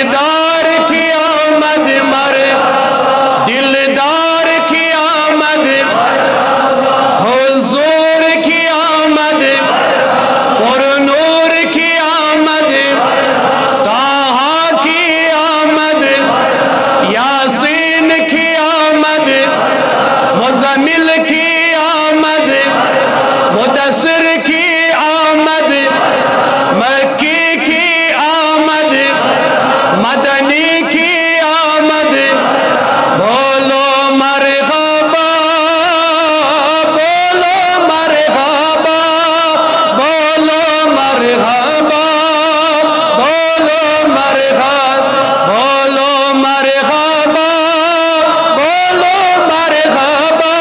दिलदार की आमद मर दिलदार की आमद हुजूर की आमद और नूर की आमद ताहा की आमद यासीन की आमद मुज़म्मिल की आमद मुदस्सिर की आमद मक्की की आमद मदनी की आमद बोलो मरहबा बोलो मरहबा बोलो मरहबा बोलो मरहबा बोलो मरहबा बोलो मरहबा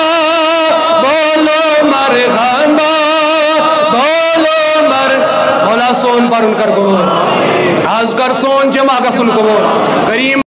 बोलो मरहबा बोलो मर मौला सोन पर उनकर कबूल आजकर सोन जमा का सुन कबूल करीम